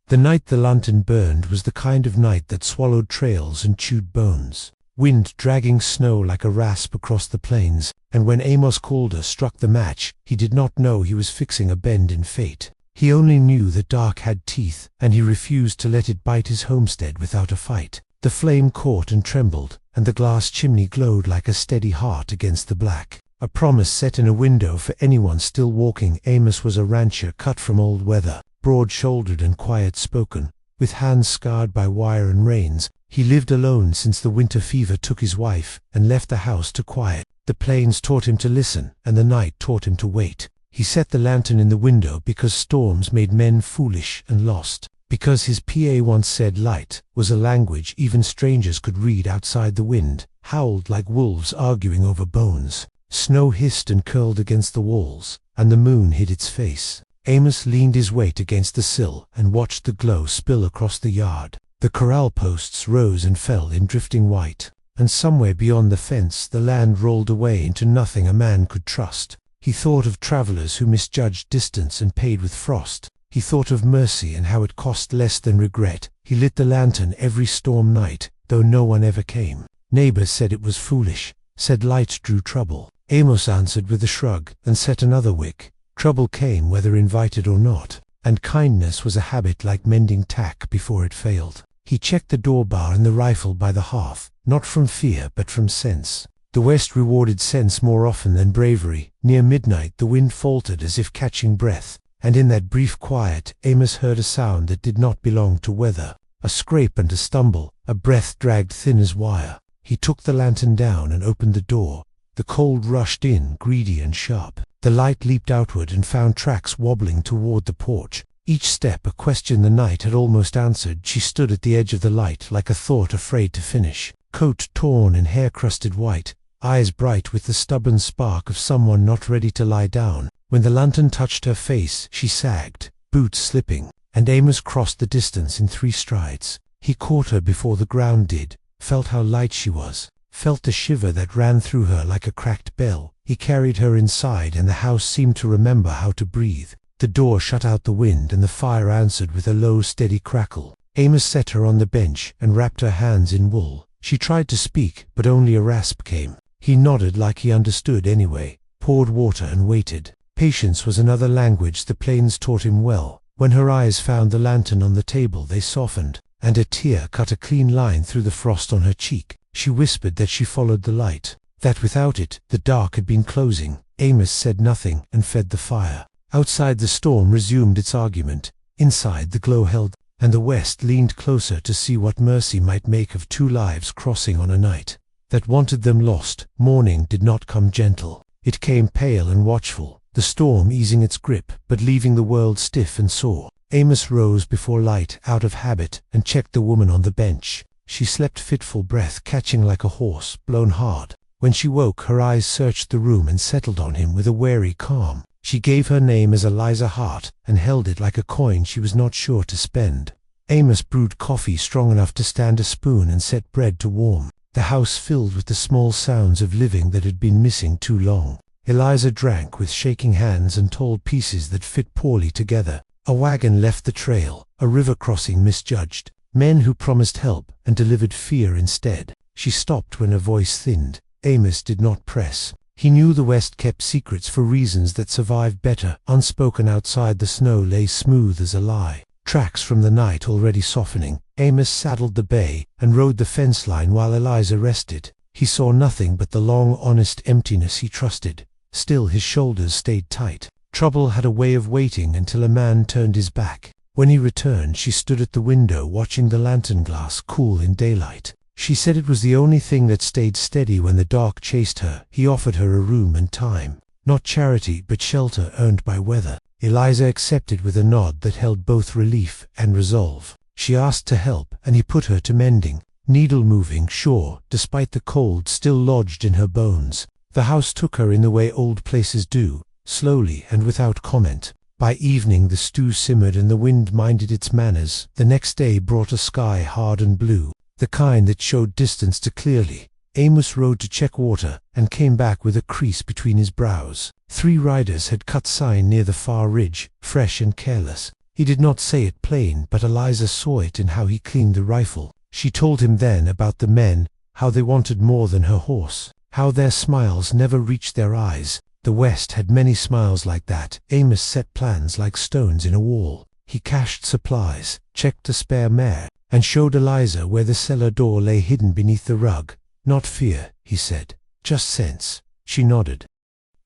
The night the lantern burned was the kind of night that swallowed trails and chewed bones. Wind dragging snow like a rasp across the plains, and when Amos Calder struck the match, he did not know he was fixing a bend in fate. He only knew the dark had teeth, and he refused to let it bite his homestead without a fight. The flame caught and trembled, and the glass chimney glowed like a steady heart against the black. A promise set in a window for anyone still walking. Amos was a rancher cut from old weather, broad-shouldered and quiet-spoken, with hands scarred by wire and reins. He lived alone since the winter fever took his wife, and left the house to quiet. The plains taught him to listen, and the night taught him to wait. He set the lantern in the window because storms made men foolish and lost, because his PA once said light was a language even strangers could read outside. The wind howled like wolves arguing over bones. Snow hissed and curled against the walls, and the moon hid its face. Amos leaned his weight against the sill and watched the glow spill across the yard. The corral posts rose and fell in drifting white, and somewhere beyond the fence the land rolled away into nothing a man could trust. He thought of travelers who misjudged distance and paid with frost. He thought of mercy and how it cost less than regret. He lit the lantern every storm night, though no one ever came. Neighbors said it was foolish, said light drew trouble. Amos answered with a shrug and set another wick. Trouble came whether invited or not, and kindness was a habit like mending tack before it failed. He checked the door bar and the rifle by the hearth, not from fear but from sense. The West rewarded sense more often than bravery. Near midnight the wind faltered as if catching breath, and in that brief quiet Amos heard a sound that did not belong to weather. A scrape and a stumble, a breath dragged thin as wire. He took the lantern down and opened the door. The cold rushed in, greedy and sharp. The light leaped outward and found tracks wobbling toward the porch. Each step a question the night had almost answered. She stood at the edge of the light like a thought afraid to finish. Coat torn and hair crusted white, eyes bright with the stubborn spark of someone not ready to lie down. When the lantern touched her face, she sagged, boots slipping, and Amos crossed the distance in 3 strides. He caught her before the ground did, felt how light she was, felt the shiver that ran through her like a cracked bell. He carried her inside, and the house seemed to remember how to breathe. The door shut out the wind, and the fire answered with a low, steady crackle. Amos set her on the bench and wrapped her hands in wool. She tried to speak, but only a rasp came. He nodded like he understood anyway, poured water and waited. Patience was another language the plains taught him well. When her eyes found the lantern on the table they softened, and a tear cut a clean line through the frost on her cheek. She whispered that she followed the light, that without it the dark had been closing. Amos said nothing and fed the fire. Outside the storm resumed its argument. Inside the glow held, and the West leaned closer to see what mercy might make of 2 lives crossing on a night that wanted them lost. Morning did not come gentle. It came pale and watchful, the storm easing its grip but leaving the world stiff and sore. Amos rose before light out of habit and checked the woman on the bench. She slept fitful, breath catching like a horse blown hard. When she woke, her eyes searched the room and settled on him with a wary calm. She gave her name as Eliza Hart and held it like a coin she was not sure to spend. Amos brewed coffee strong enough to stand a spoon and set bread to warm. The house filled with the small sounds of living that had been missing too long. Eliza drank with shaking hands and told pieces that fit poorly together. A wagon left the trail, a river crossing misjudged, men who promised help and delivered fear instead. She stopped when her voice thinned. Amos did not press. He knew the West kept secrets for reasons that survived better. Unspoken outside, the snow lay smooth as a lie. Tracks from the night already softening. Amos saddled the bay and rode the fence line while Eliza rested. He saw nothing but the long, honest emptiness he trusted. Still his shoulders stayed tight. Trouble had a way of waiting until a man turned his back. When he returned, she stood at the window watching the lantern glass cool in daylight. She said it was the only thing that stayed steady when the dark chased her. He offered her a room and time. Not charity, but shelter earned by weather. Eliza accepted with a nod that held both relief and resolve. She asked to help, and he put her to mending. Needle moving, sure, despite the cold still lodged in her bones. The house took her in the way old places do, slowly and without comment. By evening the stew simmered and the wind minded its manners. The next day brought a sky hard and blue, the kind that showed distance too clearly. Amos rode to check water and came back with a crease between his brows. 3 riders had cut sign near the far ridge, fresh and careless. He did not say it plain, but Eliza saw it in how he cleaned the rifle. She told him then about the men, how they wanted more than her horse, how their smiles never reached their eyes. The West had many smiles like that. Amos set plans like stones in a wall. He cached supplies, checked a spare mare, and showed Eliza where the cellar door lay hidden beneath the rug. Not fear, he said, just sense. She nodded,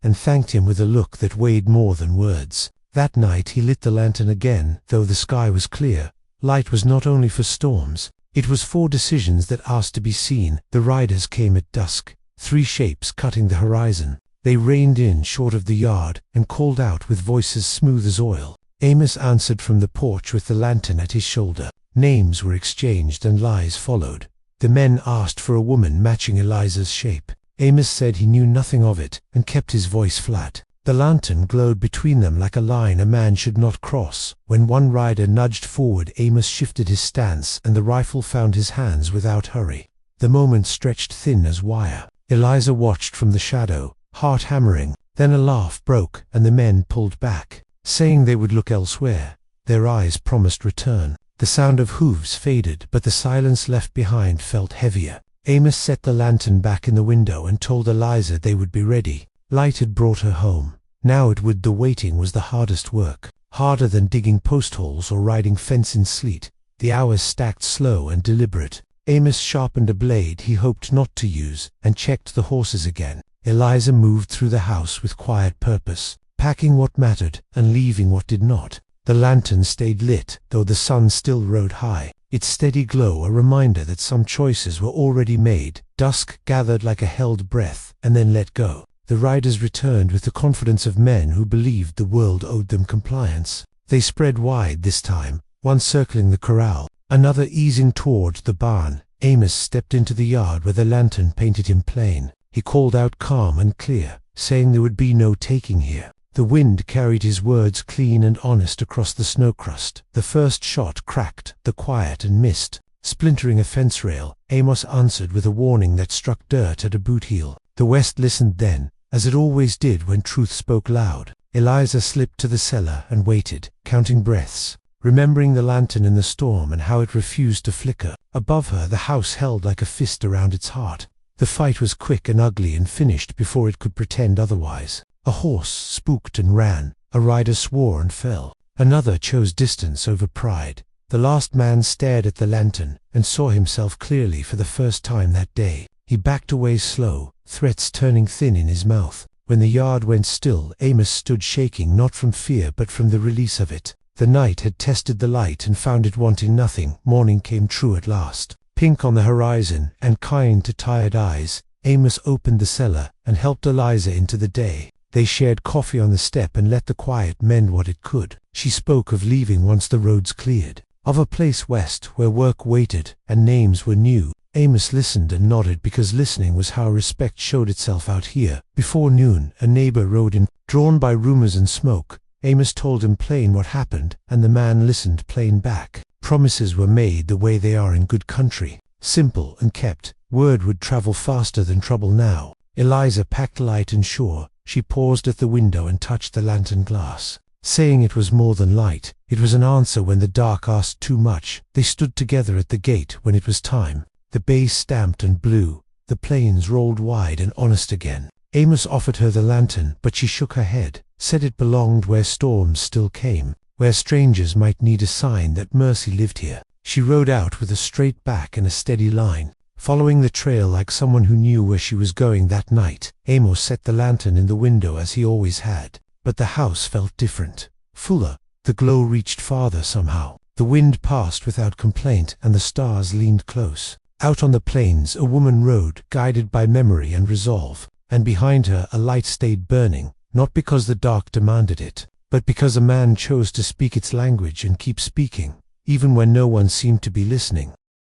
and thanked him with a look that weighed more than words. That night he lit the lantern again, though the sky was clear. Light was not only for storms, it was for decisions that asked to be seen. The riders came at dusk, 3 shapes cutting the horizon. They reined in short of the yard, and called out with voices smooth as oil. Amos answered from the porch with the lantern at his shoulder. Names were exchanged and lies followed. The men asked for a woman matching Eliza's shape. Amos said he knew nothing of it, and kept his voice flat. The lantern glowed between them like a line a man should not cross. When one rider nudged forward, Amos shifted his stance, and the rifle found his hands without hurry. The moment stretched thin as wire. Eliza watched from the shadow, heart hammering. Then a laugh broke, and the men pulled back, saying they would look elsewhere. Their eyes promised return. The sound of hooves faded, but the silence left behind felt heavier. Amos set the lantern back in the window and told Eliza they would be ready. Light had brought her home. Now it would. The waiting was the hardest work, harder than digging post holes or riding fence in sleet. The hours stacked slow and deliberate. Amos sharpened a blade he hoped not to use, and checked the horses again. Eliza moved through the house with quiet purpose, packing what mattered and leaving what did not. The lantern stayed lit, though the sun still rode high, its steady glow a reminder that some choices were already made. Dusk gathered like a held breath, and then let go. The riders returned with the confidence of men who believed the world owed them compliance. They spread wide this time, one circling the corral, another easing toward the barn. Amos stepped into the yard where the lantern painted him plain. He called out calm and clear, saying there would be no taking here. The wind carried his words clean and honest across the snow crust. The first shot cracked the quiet and mist, splintering a fence rail. Amos answered with a warning that struck dirt at a boot heel. The West listened then, as it always did when truth spoke loud. Eliza slipped to the cellar and waited, counting breaths, remembering the lantern in the storm and how it refused to flicker. Above her the house held like a fist around its heart. The fight was quick and ugly and finished before it could pretend otherwise. A horse spooked and ran. A rider swore and fell. Another chose distance over pride. The last man stared at the lantern and saw himself clearly for the first time that day. He backed away slow, threats turning thin in his mouth. When the yard went still, Amos stood shaking, not from fear but from the release of it. The night had tested the light and found it wanting nothing. Morning came true at last, pink on the horizon and kind to tired eyes. Amos opened the cellar and helped Eliza into the day. They shared coffee on the step and let the quiet mend what it could. She spoke of leaving once the roads cleared, of a place west where work waited and names were new. Amos listened and nodded, because listening was how respect showed itself out here. Before noon, a neighbor rode in, drawn by rumors and smoke. Amos told him plain what happened, and the man listened plain back. Promises were made the way they are in good country, simple and kept. Word would travel faster than trouble now. Eliza packed light and sure. She paused at the window and touched the lantern glass, saying it was more than light. It was an answer when the dark asked too much. They stood together at the gate when it was time. The bay stamped and blew. The plains rolled wide and honest again. Amos offered her the lantern, but she shook her head, said it belonged where storms still came, where strangers might need a sign that mercy lived here. She rode out with a straight back and a steady line, following the trail like someone who knew where she was going that night. Amos set the lantern in the window as he always had, but the house felt different, fuller. The glow reached farther somehow. The wind passed without complaint, and the stars leaned close. Out on the plains a woman rode, guided by memory and resolve, and behind her a light stayed burning, not because the dark demanded it, but because a man chose to speak its language and keep speaking, even when no one seemed to be listening.